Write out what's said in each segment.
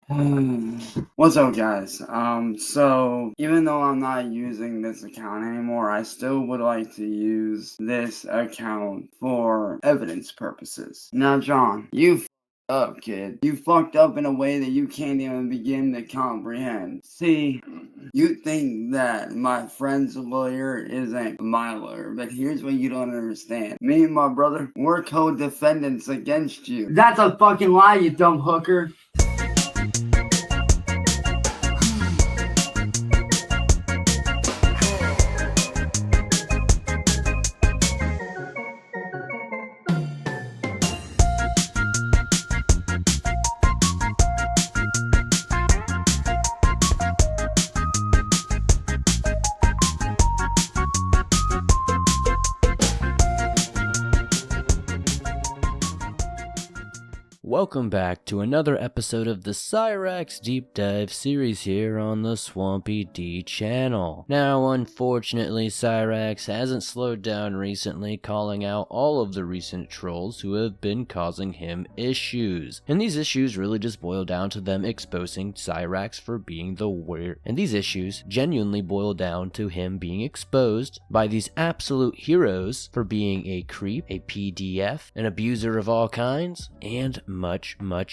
What's up, guys? So even though I'm not using this account anymore, I still would like to use this account for evidence purposes. Now, John, you fucked up, kid. You fucked up in a way that you can't even begin to comprehend. See, you think that my friend's lawyer isn't my lawyer, but here's what you don't understand. Me and my brother, we're co-defendants against you. That's a fucking lie, you dumb hooker. Welcome back to another episode of the Cyraxx Deep Dive series here on the Swampy D channel. Now, unfortunately, Cyraxx hasn't slowed down recently, calling out all of the recent trolls who have been causing him issues. And these issues really just boil down to them exposing Cyraxx for being the weird. And these issues genuinely boil down to him being exposed by these absolute heroes for being a creep, a PDF, an abuser of all kinds, and much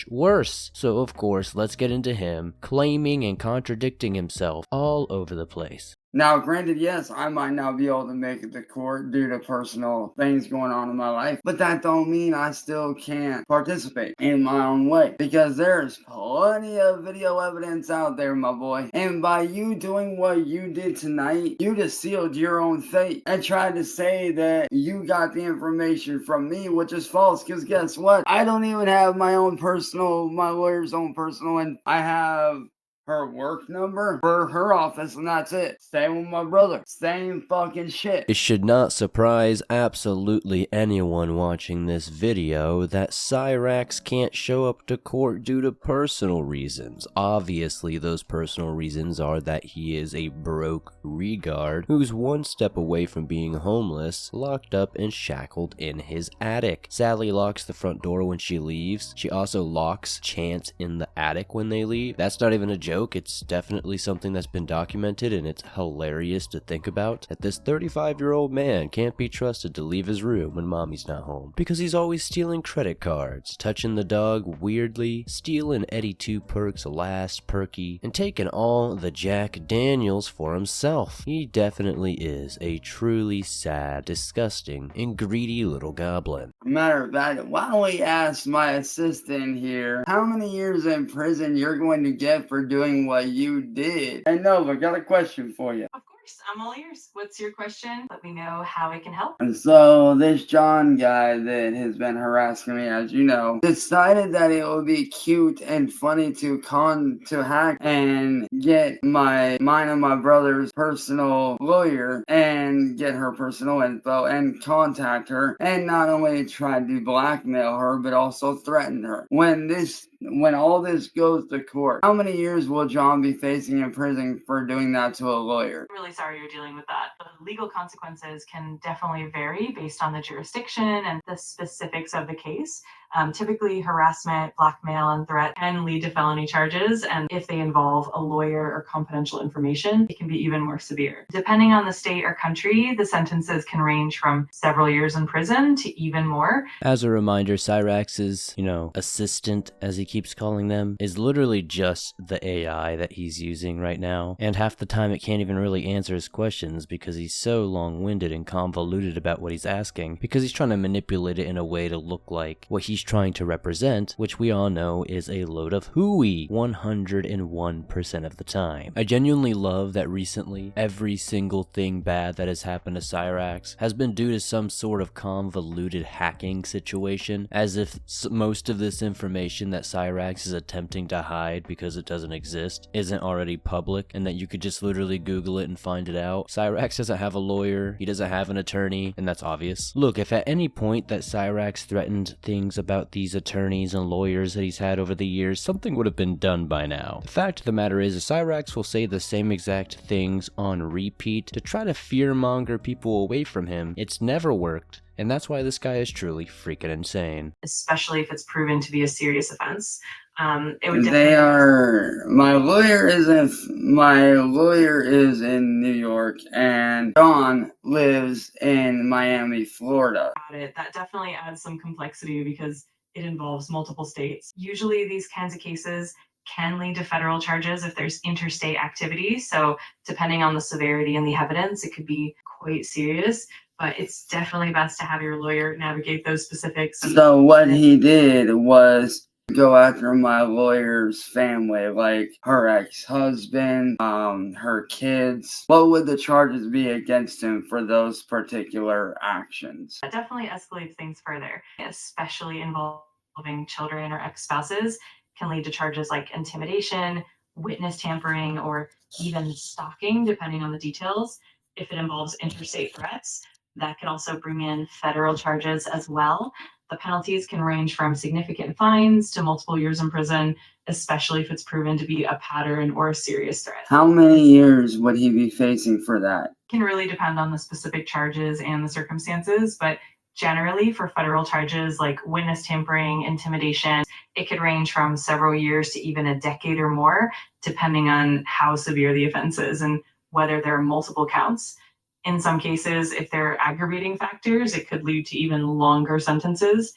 worse. So of course, let's get into him claiming and contradicting himself all over the place. Now, granted, yes, I might not be able to make it to court due to personal things going on in my life, but that don't mean I still can't participate in my own way, because there's plenty of video evidence out there, my boy. And by you doing what you did tonight, you just sealed your own fate and tried to say that you got the information from me, which is false, because guess what? I don't even have my lawyer's own personal, and I have her work number for her office, and that's it. Same with my brother. Same fucking shit. It should not surprise absolutely anyone watching this video that Cyraxx can't show up to court due to personal reasons. Obviously, those personal reasons are that he is a broke regard who's one step away from being homeless, locked up and shackled in his attic. Sally locks the front door when she leaves. She also locks Chance in the attic when they leave. That's not even a joke. It's definitely something that's been documented, and it's hilarious to think about that this 35-year-old man can't be trusted to leave his room when mommy's not home because he's always stealing credit cards, touching the dog weirdly, stealing Eddie 2 Perk's last perky, and taking all the Jack Daniels for himself. He definitely is a truly sad, disgusting, and greedy little goblin. Matter of fact, why don't we ask my assistant here how many years in prison you're going to get for doing what you did? And Nova, got a question for you. Of course, I'm all ears. What's your question? Let me know how I can help. And so this John guy that has been harassing me, as you know, decided that it would be cute and funny to hack and get mine and my brother's personal lawyer and get her personal info and contact her, and not only try to blackmail her but also threaten her. When all this goes to court, how many years will John be facing in prison for doing that to a lawyer? I'm really sorry you're dealing with that. The legal consequences can definitely vary based on the jurisdiction and the specifics of the case. Typically, harassment, blackmail, and threat can lead to felony charges, and if they involve a lawyer or confidential information, it can be even more severe. Depending on the state or country, the sentences can range from several years in prison to even more. As a reminder, Cyraxx's, assistant, as he keeps calling them, is literally just the AI that he's using right now, and half the time it can't even really answer his questions because he's so long-winded and convoluted about what he's asking, because he's trying to manipulate it in a way to look like what he's trying to represent, which we all know is a load of hooey 101% of the time. I genuinely love that recently every single thing bad that has happened to Cyraxx has been due to some sort of convoluted hacking situation, as if most of this information that Cyraxx is attempting to hide because it doesn't exist isn't already public, and that you could just literally Google it and find it out. Cyraxx doesn't have a lawyer, he doesn't have an attorney, and that's obvious. Look, if at any point that Cyraxx threatened things about these attorneys and lawyers that he's had over the years, something would have been done by now. The fact of the matter is, Cyraxx will say the same exact things on repeat to try to fearmonger people away from him. It's never worked, and that's why this guy is truly freaking insane. Especially if it's proven to be a serious offense. It would They are. My lawyer is in New York, and John lives in Miami, Florida. That definitely adds some complexity because it involves multiple states. Usually, these kinds of cases can lead to federal charges if there's interstate activity. So, depending on the severity and the evidence, it could be quite serious. But it's definitely best to have your lawyer navigate those specifics. So what he did was go after my lawyer's family, like her ex-husband, her kids. What would the charges be against him for those particular actions? That definitely escalates things further, especially involving children or ex-spouses, can lead to charges like intimidation, witness tampering, or even stalking, depending on the details. If it involves interstate threats, that can also bring in federal charges as well. The penalties can range from significant fines to multiple years in prison, especially if it's proven to be a pattern or a serious threat. How many years would he be facing for that? It can really depend on the specific charges and the circumstances, but generally for federal charges like witness tampering, intimidation, it could range from several years to even a decade or more, depending on how severe the offense is and whether there are multiple counts. In some cases, if there are aggravating factors, it could lead to even longer sentences.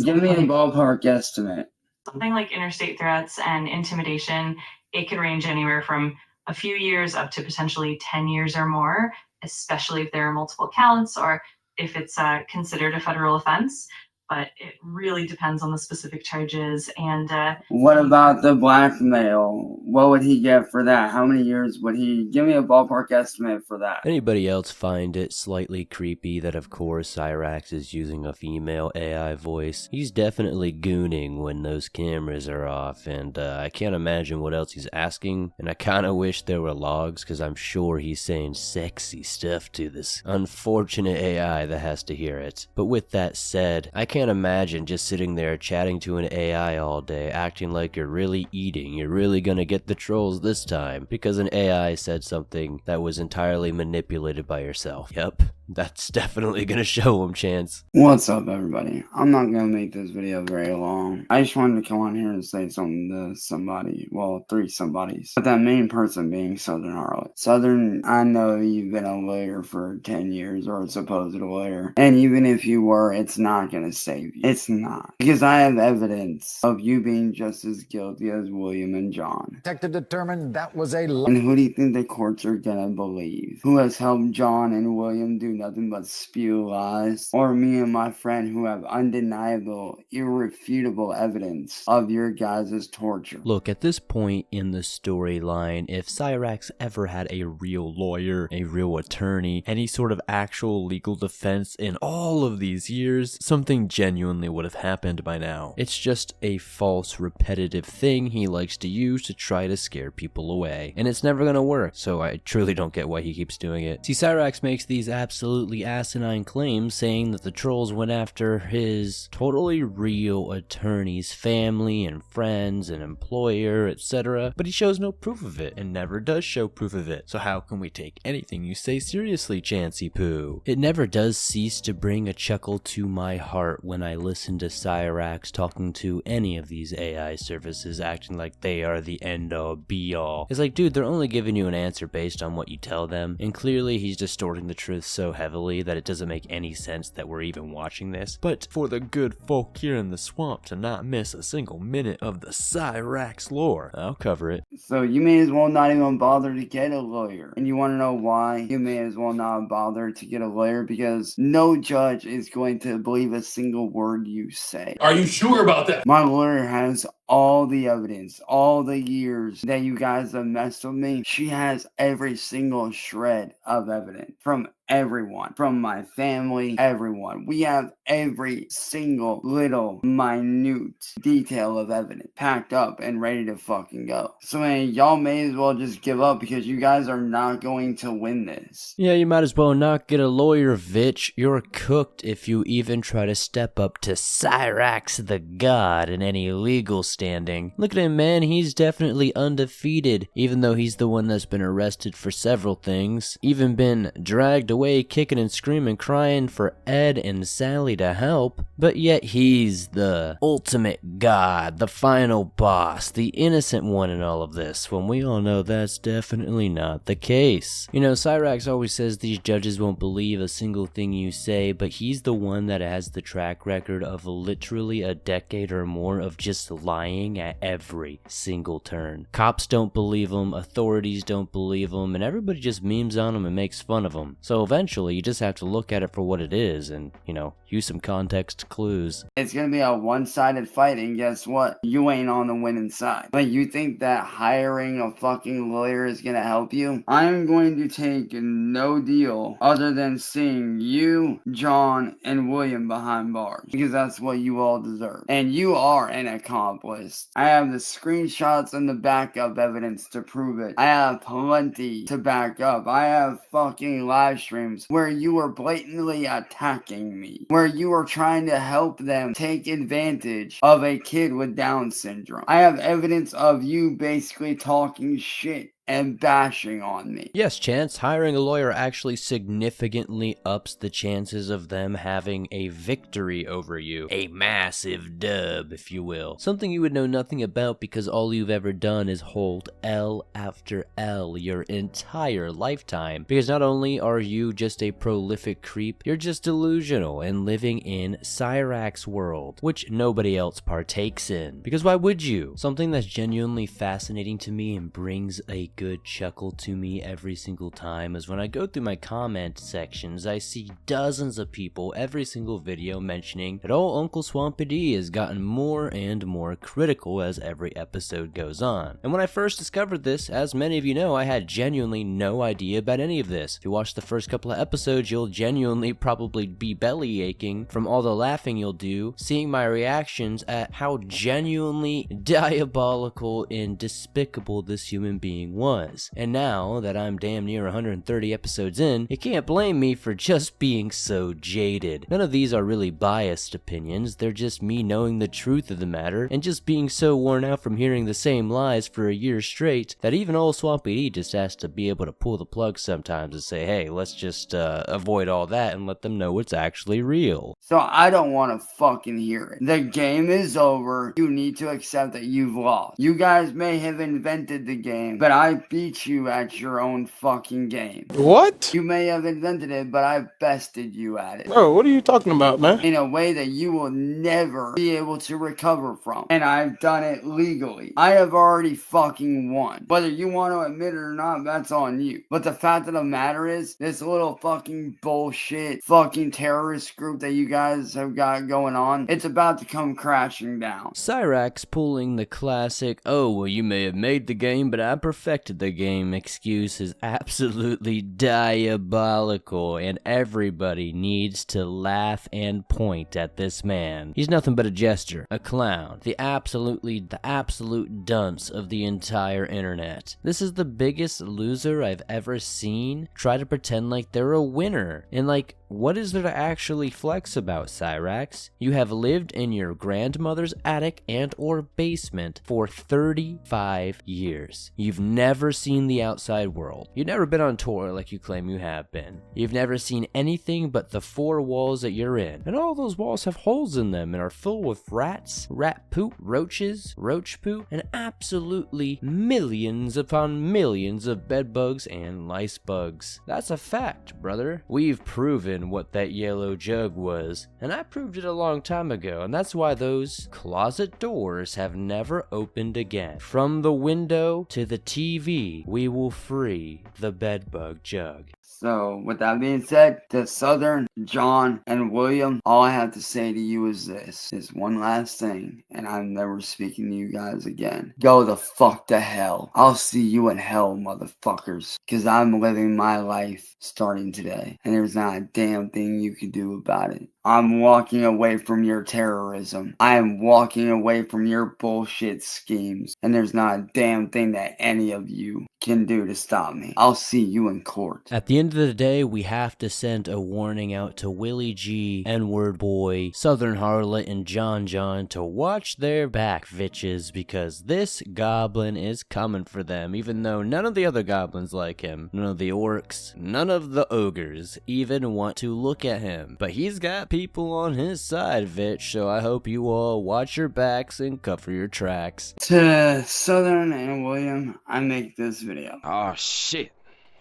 Give me a ballpark estimate. Something like interstate threats and intimidation, it could range anywhere from a few years up to potentially 10 years or more, especially if there are multiple counts or if it's considered a federal offense. But it really depends on the specific charges. And what about the blackmail? What would he get for that? How many years would he? Give me a ballpark estimate for that. Anybody else find it slightly creepy that, of course, Cyraxx is using a female AI voice? He's definitely gooning when those cameras are off, and I can't imagine what else he's asking, and I kinda wish there were logs, because I'm sure he's saying sexy stuff to this unfortunate AI that has to hear it. But with that said, I can't imagine just sitting there chatting to an AI all day, acting like you're really eating, you're really gonna get the trolls this time, because an AI said something that was entirely manipulated by yourself. Yep, that's definitely gonna show him, Chance. What's up, everybody? I'm not gonna make this video very long. I just wanted to come on here and say something to somebody. Well, three somebodies. But that main person being Southern Harlot. Southern, I know you've been a lawyer for 10 years, or a supposed lawyer. And even if you were, it's not gonna save you. It's not. Because I have evidence of you being just as guilty as William and John. Detective determined that was a lie. And who do you think the courts are gonna believe? Who has helped John and William do nothing but spew lies? Or me and my friend who have undeniable, irrefutable evidence of your guys' torture? Look, at this point in the storyline, if Cyraxx ever had a real lawyer, a real attorney, any sort of actual legal defense in all of these years, something genuinely would have happened by now. It's just a false, repetitive thing he likes to use to try to scare people away, and it's never gonna work, so I truly don't get why he keeps doing it. See, Cyraxx makes these absolutely asinine claims saying that the trolls went after his totally real attorney's family and friends and employer, etc., but he shows no proof of it and never does show proof of it. So how can we take anything you say seriously, Chancey Poo? It never does cease to bring a chuckle to my heart when I listen to Cyraxx talking to any of these AI services acting like they are the end-all be-all. It's like, dude, they're only giving you an answer based on what you tell them, and clearly he's distorting the truth so heavily that it doesn't make any sense that we're even watching this. But for the good folk here in the swamp to not miss a single minute of the Cyraxx lore, I'll cover it. So you may as well not even bother to get a lawyer. And you want to know why? You may as well not bother to get a lawyer, because no judge is going to believe a single word you say. Are you sure about that? My lawyer has all the evidence, all the years that you guys have messed with me. She has every single shred of evidence from everyone, from my family, everyone. We have every single little minute detail of evidence packed up and ready to fucking go. So man, y'all may as well just give up, because you guys are not going to win this. Yeah, you might as well not get a lawyer, Vitch. You're cooked if you even try to step up to Cyraxx the God in any legal standing. Look at him, man, he's definitely undefeated, even though he's the one that's been arrested for several things, even been dragged away kicking and screaming, crying for Ed and Sally to help, but yet he's the ultimate god, the final boss, the innocent one in all of this, when we all know that's definitely not the case. You know, Cyraxx always says these judges won't believe a single thing you say, but he's the one that has the track record of literally a decade or more of just lying at every single turn. Cops don't believe him, authorities don't believe him, and everybody just memes on him and makes fun of him. So eventually you just have to look at it for what it is and, you know, use some context clues. It's gonna be a one-sided fight, and guess what? You ain't on the winning side. But you think that hiring a fucking lawyer is gonna help you? I'm going to take no deal other than seeing you, John, and William behind bars, because that's what you all deserve. And you are an accomplice. I have the screenshots and the backup evidence to prove it. I have plenty to back up. I have fucking live streams where you were blatantly attacking me, where you were trying to help them take advantage of a kid with Down syndrome. I have evidence of you basically talking shit and bashing on me. Yes, Chance, hiring a lawyer actually significantly ups the chances of them having a victory over you. A massive dub, if you will. Something you would know nothing about because all you've ever done is hold L after L your entire lifetime. Because not only are you just a prolific creep, you're just delusional and living in Cyraxx world, which nobody else partakes in. Because why would you? Something that's genuinely fascinating to me and brings a good chuckle to me every single time is when I go through my comment sections, I see dozens of people every single video mentioning that old Uncle Swampy D has gotten more and more critical as every episode goes on. And when I first discovered this, as many of you know, I had genuinely no idea about any of this. If you watch the first couple of episodes, you'll genuinely probably be belly aching from all the laughing you'll do, seeing my reactions at how genuinely diabolical and despicable this human being was. And now that I'm damn near 130 episodes in, you can't blame me for just being so jaded. None of these are really biased opinions, they're just me knowing the truth of the matter and just being so worn out from hearing the same lies for a year straight that even old Swampy D just has to be able to pull the plug sometimes and say, hey, let's just avoid all that and let them know what's actually real. So I don't want to fucking hear it. The game is over. You need to accept that you've lost. You guys may have invented the game, but I beat you at your own fucking game. What? You may have invented it, but I bested you at it. Bro, what are you talking about, man? In a way that you will never be able to recover from. And I've done it legally. I have already fucking won. Whether you want to admit it or not, that's on you. But the fact of the matter is, this little fucking bullshit fucking terrorist group that you guys have got going on, it's about to come crashing down. Cyraxx pulling the classic, oh, well, you may have made the game, but I perfected the game excuse is absolutely diabolical, and everybody needs to laugh and point at this man. He's nothing but a jester, a clown, the absolute dunce of the entire internet. This is the biggest loser I've ever seen try to pretend like they're a winner, and like, what is there to actually flex about, Cyraxx? You have lived in your grandmother's attic and or basement for 35 years. You've never seen the outside world. You've never been on tour like you claim you have been. You've never seen anything but the four walls that you're in. And all those walls have holes in them and are full with rats, rat poop, roaches, roach poop, and absolutely millions upon millions of bed bugs and lice bugs. That's a fact, brother. We've proven what that yellow jug was, and I proved it a long time ago, and that's why those closet doors have never opened again. From the window to the TV, we will free the bedbug jug. So, with that being said, to Southern, John, and William, all I have to say to you is this one last thing, and I'm never speaking to you guys again. Go the fuck to hell. I'll see you in hell, motherfuckers, because I'm living my life starting today, and there's not a damn thing you can do about it. I'm walking away from your terrorism. I am walking away from your bullshit schemes. And there's not a damn thing that any of you can do to stop me. I'll see you in court. At the end of the day, we have to send a warning out to Willie G, N-Word Boy, Southern Harlot, and John to watch their back, bitches, because this goblin is coming for them, even though none of the other goblins like him, none of the orcs, none of the ogres even want to look at him. But he's got people on his side, bitch, so I hope you all watch your backs and cover your tracks. To Southern and William, I make this video. Oh shit.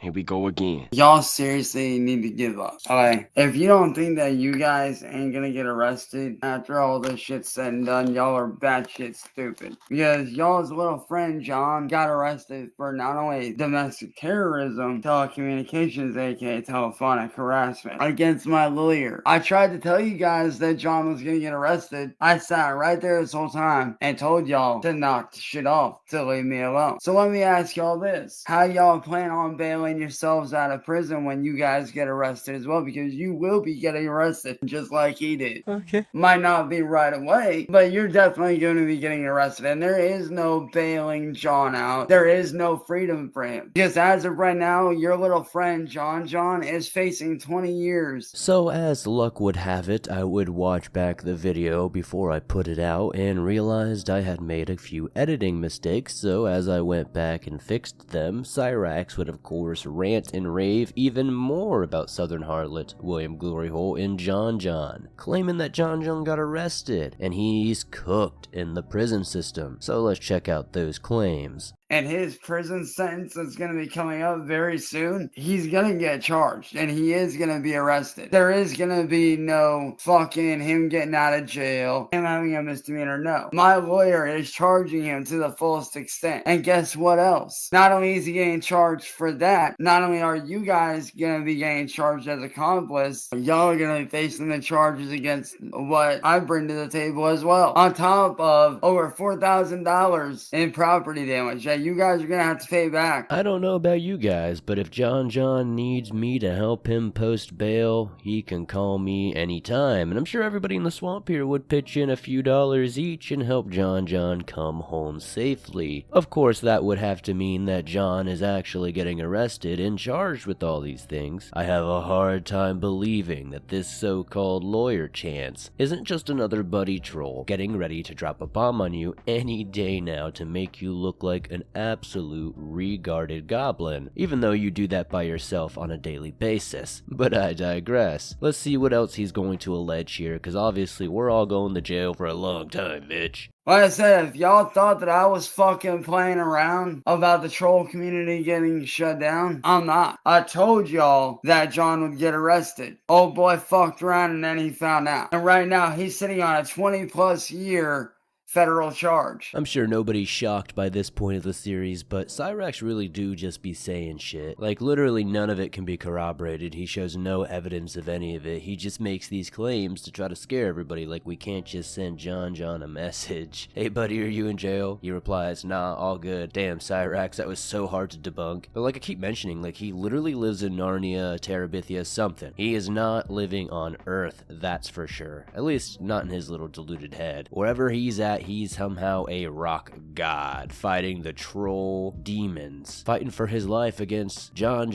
Here we go again. Y'all seriously need to give up. Alright, if you don't think that you guys ain't gonna get arrested after all this shit's said and done, y'all are batshit stupid. Because y'all's little friend John got arrested for not only domestic terrorism, telecommunications, aka telephonic harassment, against my lawyer. I tried to tell you guys that John was gonna get arrested. I sat right there this whole time and told y'all to knock the shit off, to leave me alone. So let me ask y'all this. How y'all plan on bailing yourselves out of prison when you guys get arrested as well? Because you will be getting arrested just like he did. Okay. Might not be right away, but you're definitely going to be getting arrested. And there is no bailing John out. There is no freedom for him. Because as of right now, your little friend John is facing 20 years. So as luck would have it, I would watch back the video before I put it out and realized I had made a few editing mistakes, so as I went back and fixed them, Cyraxx would of course rant and rave even more about Southern Harlot, William Gloryhole, and John, claiming that John got arrested and he's cooked in the prison system. So let's check out those claims. And his prison sentence is going to be coming up very soon. He's going to get charged and he is going to be arrested. There is going to be no fucking him getting out of jail, him having a misdemeanor. No. My lawyer is charging him to the fullest extent. And guess what else? Not only is he getting charged for that, not only are you guys going to be getting charged as accomplice, y'all are going to be facing the charges against what I bring to the table as well. On top of over $4,000 in property damage that you guys are gonna have to pay back. I don't know about you guys, but if John needs me to help him post bail, he can call me anytime, and I'm sure everybody in the swamp here would pitch in a few dollars each and help John come home safely. Of course, that would have to mean that John is actually getting arrested and charged with all these things. I have a hard time believing that this so-called lawyer Chance isn't just another buddy troll getting ready to drop a bomb on you any day now to make you look like an absolute regarded goblin, even though you do that by yourself on a daily basis. But I digress. Let's see what else he's going to allege here, because obviously we're all going to jail for a long time, bitch. Like I said, if y'all thought that I was fucking playing around about the troll community getting shut down, I'm not. I told y'all that John would get arrested. Old boy fucked around and then he found out. And right now he's sitting on a 20+ year federal charge. I'm sure nobody's shocked by this point of the series, but Cyraxx really do just be saying shit. Like, literally none of it can be corroborated. He shows no evidence of any of it. He just makes these claims to try to scare everybody, like we can't just send John a message. Hey buddy, are you in jail? He replies, nah, all good. Damn, Cyraxx, that was so hard to debunk. But like I keep mentioning, like he literally lives in Narnia, Terabithia, something. He is not living on Earth, that's for sure. At least not in his little deluded head. Wherever he's at, he's somehow a rock god, fighting the troll demons, fighting for his life against John,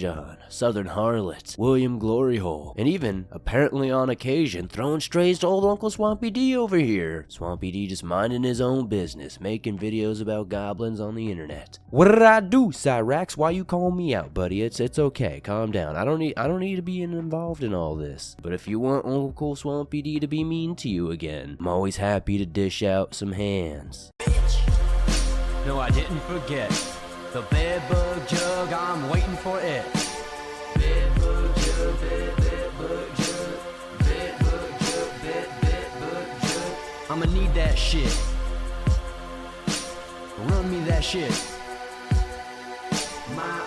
Southern Harlot, William Gloryhole, and even, apparently on occasion, throwing strays to old Uncle Swampy D over here. Swampy D just minding his own business, making videos about goblins on the internet. What did I do, Cyraxx? Why you calling me out, buddy? It's okay, calm down. I don't need to be involved in all this. But if you want Uncle Swampy D to be mean to you again, I'm always happy to dish out some hands. No, I didn't forget the bedbug jug. I'm waiting for it. Bedbug jug, bedbug jug, bedbug jug, bedbug jug. I'ma need that shit. Run me that shit. My